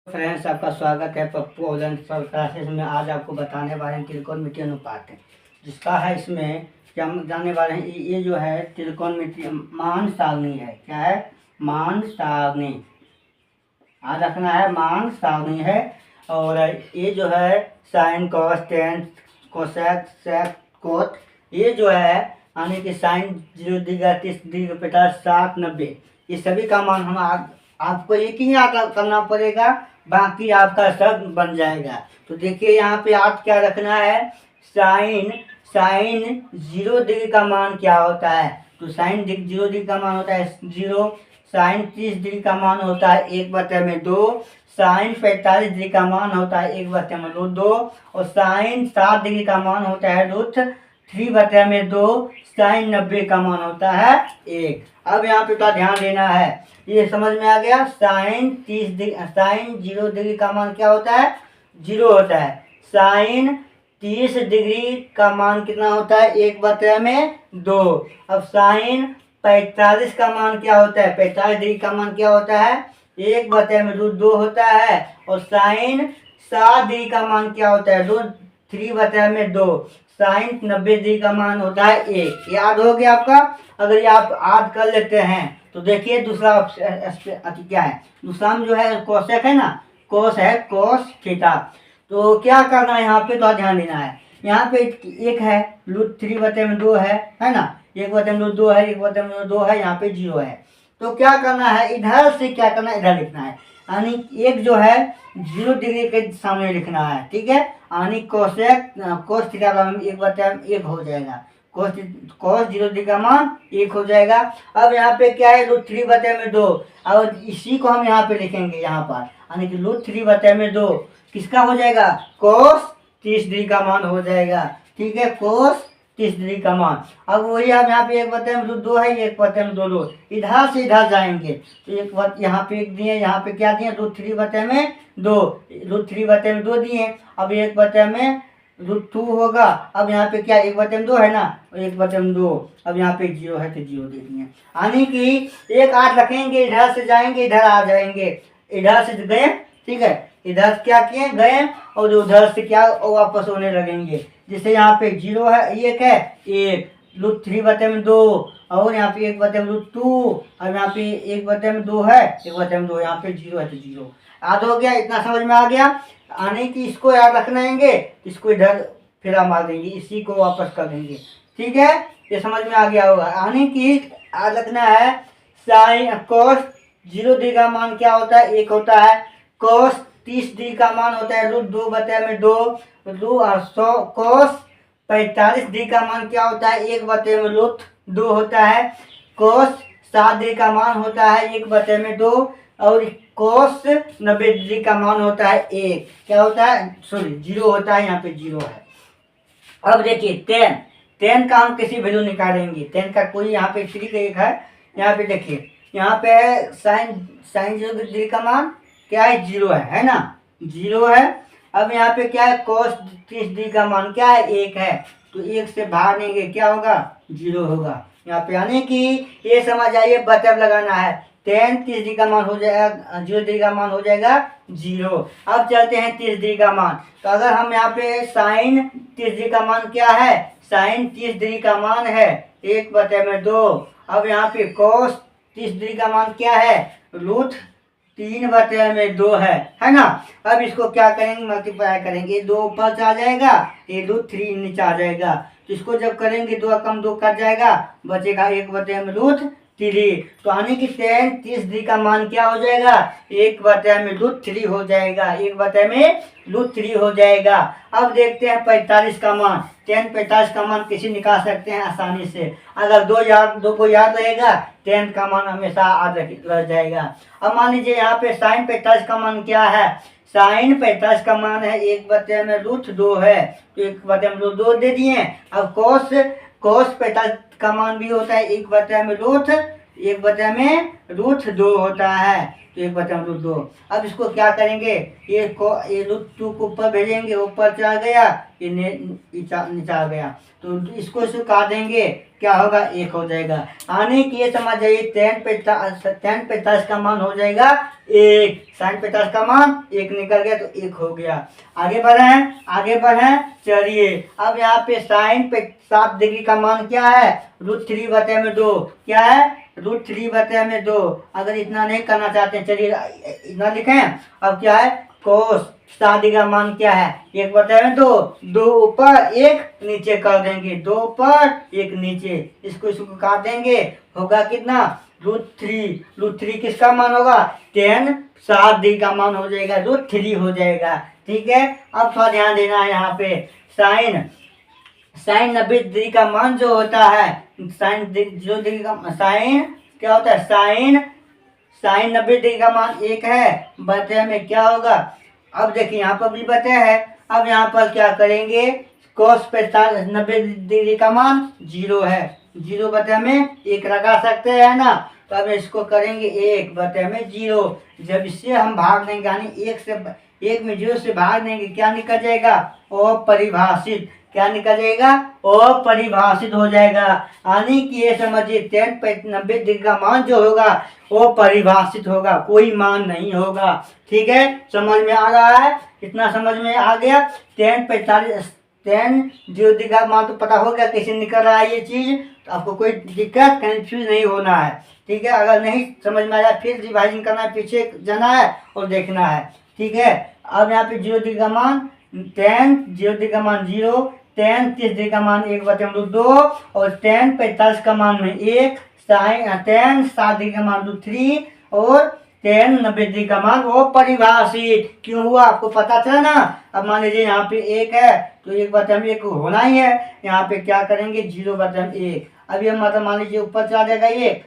Friends, आपका स्वागत है पप्पू ऑनलाइन क्लासेस में। आज आपको बताने वाले हैं त्रिकोणमितीय अनुपात है, जिसका है इसमें क्या हम जानने वाले हैं। ये जो है त्रिकोणमितीय मान सारणी है। क्या है? मान सारणी। आज रखना है मान सारणी है। और ये जो है sine cos tan cosec sec cot, ये जो है यानी कि साइन 0 डिग्री 30 डिग्री 50 60 90, ये सभी का मान हम आपको एक ही याद करना पड़ेगा, बाकी आपका सब बन जाएगा। तो देखिए यहाँ पे आप क्या रखना है, साइन साइन 0 डिग्री का मान क्या होता है। तो साइन 0 डिग्री का मान होता है 0। साइन 30 डिग्री का मान होता है 1/2। साइन 45 डिग्री का मान होता है 1/2। और साइन 7 डिग्री का मान होता है √3/2। साइन 90 का मान होता है 1। अब यहाँ पे तो ध्यान देना है, ये समझ में आ गया। साइन 0 डिग्री का मान क्या होता है? 0 होता है। साइन 30 डिग्री का मान कितना होता है? 1/2। अब साइन 45 का मान क्या होता है? 45 डिग्री का मान क्या होता है? 1/2 होता है। और साइन 7 डिग्री का मान क्या होता है? 3/2। साइन 90 डिग्री का मान होता है 1। याद हो गया आपका? अगर ये आप याद कर लेते हैं तो देखिए दूसरा क्या है। दूसरा में जो है कोसेक है ना, कोस है, कोस थीटा। तो क्या करना है यहाँ पे, तो ध्यान देना है। यहाँ पे एक है √3/2 है ना, 1/2 है, 1/2 है, यहाँ पे 0 है। तो क्या करना है, इधर से क्या करना है, इधर लिखना है। यानी एक जो है 0 डिग्री के सामने लिखना है, ठीक है। यानी कोसेक कोस थीटा का 1/1 हो जाएगा। कोस 0 डिग्री का मान 1 हो जाएगा। अब यहाँ पे क्या है, √3/2, और इसी को हम यहाँ पे लिखेंगे यहाँ पर, यानी कि √3/2 किसका हो जाएगा? कोस 30 डिग्री का मान हो जाएगा, ठीक है। कोस 30 डिग्री का मान। अब वही आप यहाँ पे 1/2 है, 1/2 इधर से इधर जाएंगे तो एक यहाँ पे एक दिए, यहाँ पे क्या दिए, √3/2 दिए। अब 1/√2 होगा। अब यहाँ पे क्या 1/2 है ना, 1/2। अब यहाँ पे 0 है तो 0 दे दिए। यानी कि एक 8 रखेंगे, इधर से जाएंगे, इधर आ जाएंगे, इधर से गए, ठीक है, इधर क्या किए, गए, और उधर से क्या वापस होने लगेंगे। जैसे यहाँ पे 0 है, 1 है, 1 √3/2, और यहाँ पे 1/√2, अब यहाँ पे 1/2 है, 1/2, यहाँ पे 0 है तो 0। याद हो गया? इतना समझ में आ गया। आने की इसको याद रखना है, इसको इधर फेरा मार देंगे, इसी को वापस कर देंगे, ठीक है। ये समझ में आ गया होगा। आने की याद रखना है, साइन कोस 0 डिग्री का मान क्या होता है? 1 होता है। कोस 30 डिग्री का मान होता है √2/2। कोस 45 डिग्री का मान क्या होता है? 1/2 होता है। कोस 7 डिग्री का मान होता है 1/2। और कोस 90 डिग्री का मान होता है 1। क्या होता है? सॉरी, 0 होता है, यहाँ पे 0 है। अब देखिए टेन का हम किसी वैल्यू निकालेंगे। 10 का कोई यहाँ पे 3 का एक है। यहाँ पे देखिए, यहाँ पे है साइन 0 डिग्री का मान क्या है? 0 है ना, 0 है। अब यहाँ पे क्या है, कोस 30 डिग्री का मान क्या है? 1 है। तो 1 से बाहर लेंगे, क्या होगा? 0 होगा यहाँ पे। यानी कि ये समझ आइए, बटन लगाना है। 30 डिग्री का मान हो जाएगा, 0 डिग्री का मान हो जाएगा 0। अब चलते हैं 30 डिग्री का मान। तो अगर हम यहाँ पे साइन 30 डिग्री का मान क्या है, साइन 30 डिग्री का मान है 1/2। अब यहाँ पे कोस 30 डिग्री का मान क्या है? √3/2 है ना। अब इसको क्या करेंगे, मल्टीप्लाई करेंगे, 2 ऊपर आ जाएगा, ये √3 नीचे आ जाएगा। तो इसको जब करेंगे 2 कम 2 कट जाएगा, बचेगा 1/√3। तो यानी कि 30 डिग्री का मान क्या हो जाएगा? 1/√3 हो जाएगा, 1/√3 हो जाएगा। अब देखते हैं 45 का मान। 45 का मान किसी निकाल सकते हैं आसानी से। अगर दो को याद रहेगा, 10 का मान हमेशा याद रह जाएगा। अब मान लीजिए यहाँ पे साइन 45 का मान क्या है? साइन 45 का मान है 1/√2 है, तो 1/√2 दे दिए। अब कोस 45 का मान भी होता है 1/√2 होता है, तो 1/√2। अब इसको क्या करेंगे, ये √2 को ऊपर भेजेंगे, ऊपर चला गया, ये नीचे आ गया, तो इसको काट देंगे। क्या होगा, 1 हो जाएगा। यानी कि ये समझ जाइए tan 45 का मान हो जाएगा 1, sin 45 का मान 1 निकल गया तो 1 हो गया। आगे बढ़े चलिए। अब यहाँ पे साइन पे 7 डिग्री का मान क्या है, √3/2। क्या है, √3/2। अगर इतना नहीं करना चाहते हैं चलिए इतना लिखें। अब क्या है, कोस 7 डिग्री का मान क्या है, 1/2। 2 ऊपर 1 नीचे कर देंगे, 2 ऊपर 1 नीचे, इसको काट देंगे, होगा कितना, √3 किसका मान होगा, tan 7 डिग्री का मान हो जाएगा, √3 हो जाएगा। ठीक है। अब थोड़ा ध्यान देना है यहाँ पे, साइन 90 डिग्री का मान जो होता है, साइन क्या होता है, साइन 90 डिग्री का मान 1 है, बटे में क्या होगा। अब देखिए यहाँ पर भी बटे है। अब यहाँ पर क्या करेंगे, कोस 90 डिग्री का मान 0 है, 0 बटे में 1 लगा सकते हैं ना। तो अब इसको करेंगे 1 बटे में 0। जब इससे हम भाग देंगे यानी 1 में 0 से भाग देंगे, क्या निकल जाएगा, अपरिभाषित। क्या निकल जाएगा, अपरिभाषित हो जाएगा। यानी कि ये समझिए tan 90 डिग्री का मान जो होगा वो परिभाषित होगा, कोई मान नहीं होगा। ठीक है, समझ में आ रहा है, इतना समझ में आ गया। tan 0 डिग्री का मान तो पता हो गया कैसे निकल रहा है ये चीज, तो आपको कोई दिक्कत कंफ्यूज नहीं होना है। ठीक है, अगर नहीं समझ में आया फिर रिवाइजन करना है, पीछे जाना है और देखना है। ठीक है। अब यहाँ पे 0 डिग्री का मान tan 0 डिग्री का मान 0, tan 30 डिग्री का मान 1/2 और tan 45 का मान में 1, tan 7 डिग्री का मान √3 और tan 90 डिग्री का मान वो परिभाषित क्यों हुआ आपको पता चला ना। अब मान लीजिए यहाँ पे 1 है तो 1/1 होना ही है, यहाँ पे क्या करेंगे 0/1। अब ये मतलब मान लीजिए ऊपर चला जाएगा 1,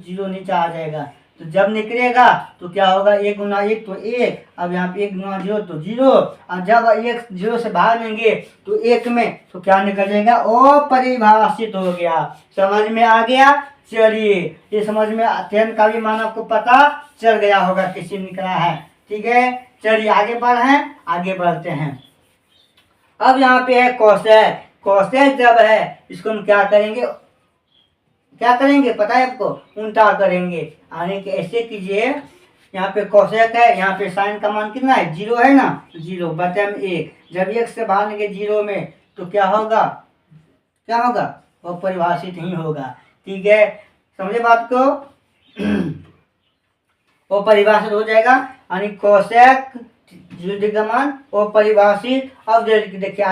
0 नीचे आ जाएगा, तो जब निकलेगा तो क्या होगा, 1 गुना 1 तो 1। अब यहाँ पे 1 गुना 0 तो 0, और जब 1 0 से भाग देंगे तो 1 में तो क्या निकल जाएगा, अपरिभाषित हो गया। समझ में आ गया। चलिए ये समझ में tan का भी मान आपको पता चल गया होगा कैसे निकला है। ठीक है, चलिए आगे बढ़ते हैं। अब यहाँ पे है कोसेक जब है इसको हम क्या करेंगे पता है आपको, उल्टा करेंगे। यानी कि ऐसे कीजिए, यहाँ पे कोसेक है, यहाँ पे साइन का मान कितना है, 0 है ना, 0 बटे में 1। जब 1 से भागेंगे 0 में तो क्या होगा, वो परिभाषित ही होगा। ठीक है, समझे बात को। वो परिभाषित हो जाएगा, यानी कोसेक 0 डिग्री का मान वो परिभाषित। अब देखिए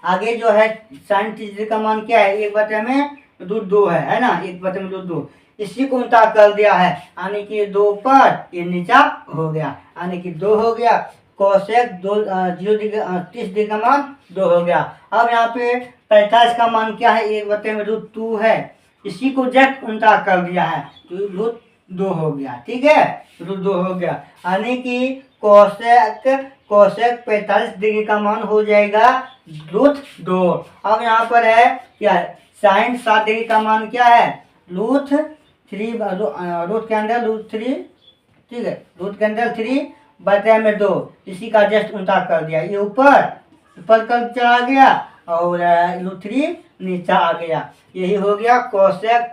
आगे जो है साइन 30 डिग्री का मान क्या है, 1/2 है ना, 1/2। इसी को उल्टा कर दिया है, यानी कि 2 ऊपर ये नीचा हो गया, यानी कि 2 हो गया। कोसेक 0 डिग्री 30 डिग्री का मान 2 हो गया। अब यहाँ पे 45 का मान क्या है, 1/2 है, इसी को जब उल्टा कर दिया है तो √2 हो गया। ठीक है, √2 हो गया, यानी कि कोसेक 45 डिग्री का मान हो जाएगा √2। अब यहाँ पर है क्या, साइन 7 डिग्री का मान क्या है, √3 रूट के अंदर √3। ठीक है, रूट के अंदर 3/2, इसी का जस्ट उल्टा कर दिया, ये ऊपर कर चला गया और √3 नीचा आ गया। यही हो गया कोसेक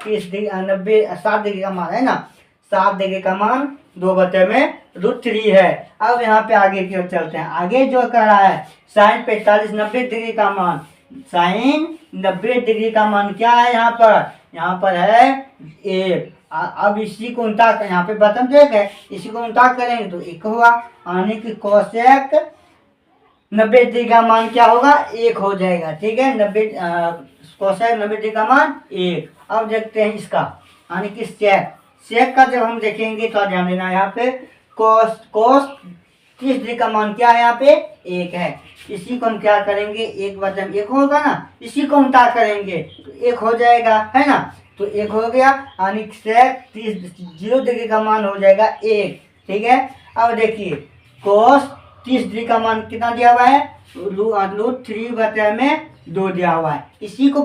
7 डिग्री का मान है ना, 7 डिग्री का मान 2/√3 है। अब यहाँ पे आगे की ओर चलते हैं। आगे जो कर रहा है साइन 90 डिग्री का मान, साइन 90 डिग्री का मान क्या है, यहाँ पर है 1। अब इसी को उल्टा, यहाँ पे बटन देख है, इसी को उल्टा करेंगे तो 1 हुआ, यानी कि कोसेक 90 डिग्री का मान क्या होगा, 1 हो जाएगा। ठीक है, कोसेक 90 डिग्री का मान 1। अब देखते हैं इसका, यानी कि सेक का जब हम देखेंगे तो ध्यान देना, यहाँ पे कोस 30 डिग्री का मान क्या है, यहाँ पे 1 है। इसी को हम क्या करेंगे, 1/1 होगा ना, इसी को उल्टा करेंगे तो 1 हो जाएगा, है ना, तो 1 हो गया, यानी सेक 0 डिग्री का मान हो जाएगा 1। ठीक है, अब देखिए कोस 30 डिग्री का मान कितना दिया हुआ है, √3/2 दिया हुआ है, इसी को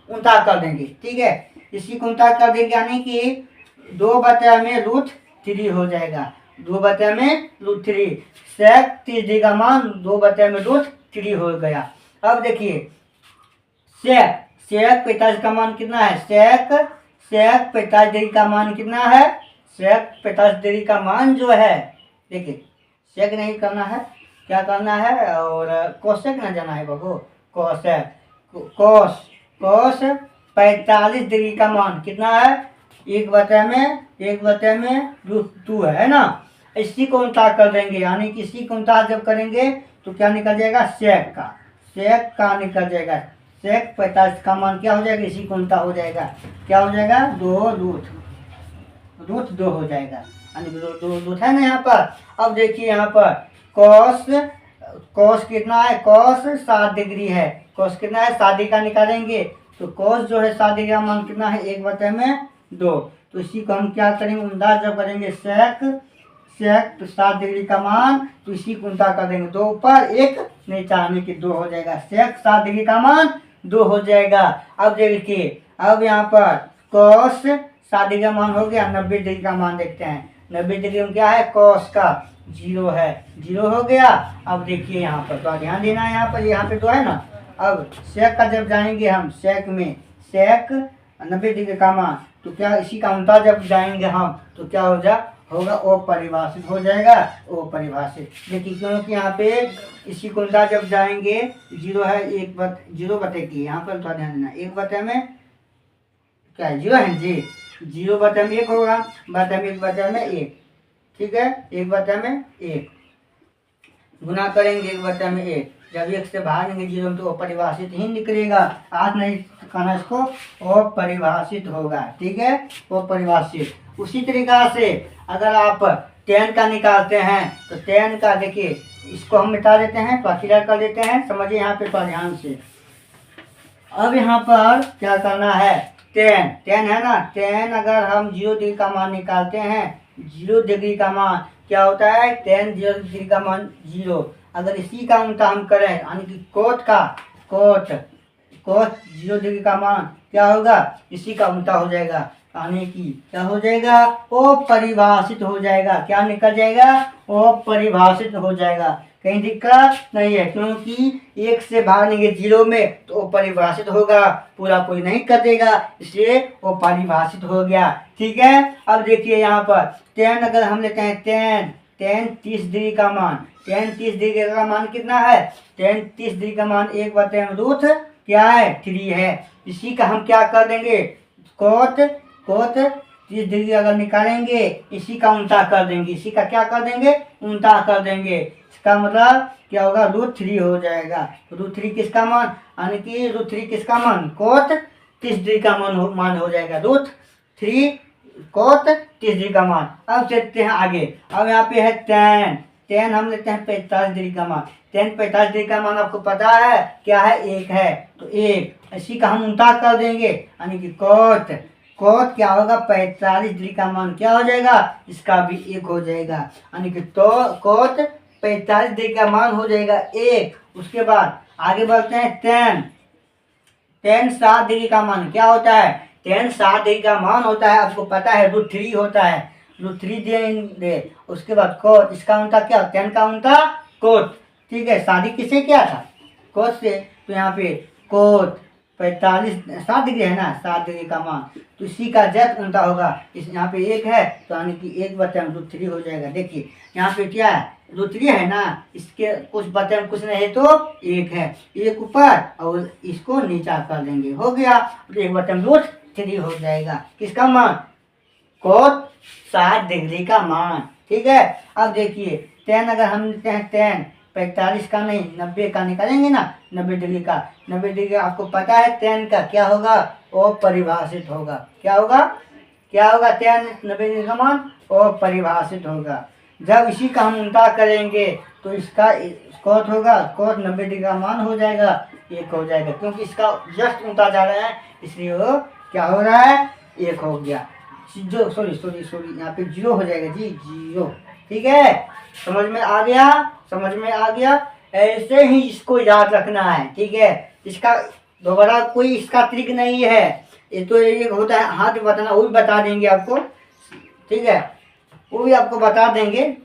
उल्टा कर देंगे। ठीक है, इसी को उल्टा कर देंगे, यानी कि 2/√3 हो जाएगा, 2/√3। सेक 30 डिग्री का मान 2/√3 हो गया। अब देखिए सेक 45 का मान कितना है, सेक 45 डिग्री का मान कितना है, सेक 45 डिग्री का मान जो है, देखिए सेक नहीं करना है, क्या करना है, और कोसेक ना जाना है बाबू, कोसेक, कोस कोस 45 डिग्री का मान कितना है, 1/में √2 है ना। इसी को उल्टा कर देंगे, यानी कि इसी को उल्टा जब करेंगे तो क्या निकल जाएगा, सेक का निकल जाएगा, सेक 45 का मान क्या हो जाएगा, इसी को उल्टा हो जाएगा, क्या हो जाएगा, 2√2 हो जाएगा, यानी रूट है ना यहाँ पर। अब देखिए यहाँ पर कॉस कितना है, कॉस 7 डिग्री है, कॉस कितना है, 7 डिग्री का निकालेंगे तो कॉस जो है 7 डिग्री का मान कितना है, 1/2। तो इसी को हम क्या करेंगे, अंदाज जब करेंगे सेक 7 डिग्री का मान, तो इसी को उल्टा कर देंगे, 2 ऊपर 1 नीचे, आने की 2 हो जाएगा, सेक 7 डिग्री का मान 2 हो जाएगा। अब देखिए, अब यहाँ पर कॉस 7 डिग्री का मान हो गया, 90 डिग्री का मान देखते हैं, 90 डिग्री में क्या है, कॉस का 0 है, 0 हो गया। अब देखिए यहाँ पर तो ध्यान देना है, यहाँ पे तो है ना। अब सेक का जब जाएंगे हम, सेक में सेक 90 डिग्री का मान, तो क्या इसी का उल्टा जब जाएंगे हम तो क्या होगा अपरिभाषित हो जाएगा, अपरिभाषित। देखिए क्योंकि यहाँ पे इसी को उल्टा जब जाएंगे 0 है, 0 की, यहाँ पर थोड़ा ध्यान देना, 1 में क्या है, 0 है जी, 0/1 होगा, 1/1, ठीक है, 1/1 गुना करेंगे, 1/1, जब 1 से बाहर निकलेंगे 0 तो अपरिभाषित ही निकलेगा, आज नहीं कहना इसको, अपरिभाषित होगा, ठीक है, अपरिभाषित। उसी तरीका से अगर आप tan का निकालते हैं तो tan का देखिए, इसको हम मिटा देते हैं, तो क्लियर कर देते हैं, समझिए यहाँ पे तो ध्यान से। अब यहाँ पर क्या करना है, tan है ना, tan अगर हम 0 डिग्री का मान निकालते हैं, 0 डिग्री का मान क्या होता है, tan 0 डिग्री का मान 0। अगर इसी का उल्टा हम करें, यानी कि कोट 0 डिग्री का मान क्या होगा, इसी का उल्टा हो जाएगा, यानी कि क्या हो जाएगा, अपरिभाषित हो जाएगा, क्या निकल जाएगा, अपरिभाषित हो जाएगा। कहीं दिक्कत नहीं है, क्योंकि 1 से बाहर निकले 0 में तो अपरिभाषित होगा, पूरा कोई नहीं कर देगा, इसलिए अपरिभाषित हो गया, ठीक है। अब देखिए यहाँ पर tan अगर हम लेते हैं, tan 30 डिग्री का मान, tan 30 डिग्री का मान कितना है, tan 30 डिग्री का मान 1/√3 क्या है, 3 है। इसी का हम क्या कर देंगे, कोट 30 डिग्री अगर निकालेंगे, इसी का उल्टा कर देंगे, इसी का क्या कर देंगे, उल्टा कर देंगे। इसका मतलब क्या होगा, √3 हो जाएगा। √3 किसका मान, यानी कि √3 किसका मान, कोट 30 डिग्री का मान हो जाएगा, √3 कोट 30 डिग्री का मान। अब चलते हैं आगे, अब यहाँ पे है tan हम लेते हैं 45 डिग्री का मान, tan 45 डिग्री का मान आपको पता है क्या है, 1 है, तो 1 इसी का हम उल्टा कर देंगे, यानी कि कोट क्या होगा, 45 डिग्री का मान क्या हो जाएगा, इसका भी 1 हो जाएगा, यानी कि तो कोट 45 डिग्री का मान हो जाएगा 1। उसके बाद आगे बढ़ते हैं, tan 7 डिग्री का मान क्या होता है, tan 7 डिग्री का मान होता है, आपको पता है √3 होता है, √3 दे। उसके बाद कोट, इसका उल्टा क्या, tan का उल्टा कोट, ठीक है, शादी किससे किया था, कोट से, तो यहाँ पे कोट 7 डिग्री है ना, 7 डिग्री का मान, तो इसी का जस्ट उल्टा होगा, इस यहाँ पे 1 है, तो यानी कि 1/√3 हो जाएगा। देखिए यहाँ पे क्या है, √3 है ना, इसके कुछ बटन कुछ नहीं है तो 1 है, 1 ऊपर और इसको नीचा कर देंगे, हो गया, तो 1/√3 हो जाएगा, किसका मान, कोट 7 डिग्री का मान, ठीक है। अब देखिए tan अगर हम लेते हैं, tan 45 का नहीं 90 का निकालेंगे ना, 90 डिग्री का, 90 डिग्री आपको पता है tan का क्या होगा, अपरिभाषित होगा, क्या होगा tan 90 डिग्री का मान अपरिभाषित होगा। जब इसी का हम उल्टा करेंगे तो इसका कोट होगा, कोट 90 डिग्री का मान हो जाएगा, 1 हो जाएगा, क्योंकि इसका जस्ट उल्टा जा रहा है, इसलिए वो क्या हो रहा है, 1 हो गया, जो सॉरी यहाँ पे 0 हो जाएगा जी, 0, ठीक है, समझ में आ गया। ऐसे ही इसको याद रखना है, ठीक है, इसका दोबारा कोई इसका ट्रिक नहीं है, ये तो एक होता है हाथ बताना, वो भी बता देंगे आपको, ठीक है, वो भी आपको बता देंगे,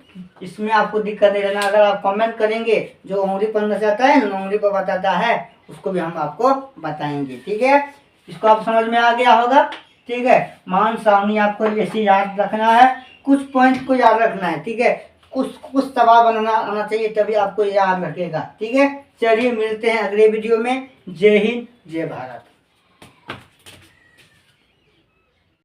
इसमें आपको दिक्कत नहीं रहना। अगर आप कमेंट करेंगे, जो उंगली पर नजर आता है ना, उंगली पर बताता है, उसको भी हम आपको बताएंगे। ठीक है, इसको आप समझ में आ गया होगा। ठीक है, मान सारणी आपको ऐसे याद रखना है, कुछ पॉइंट को याद रखना है। ठीक है, कुछ सवाल बनाना आना चाहिए, तभी आपको याद रखेगा। ठीक है, चलिए मिलते हैं अगले वीडियो में। जय हिंद, जय भारत।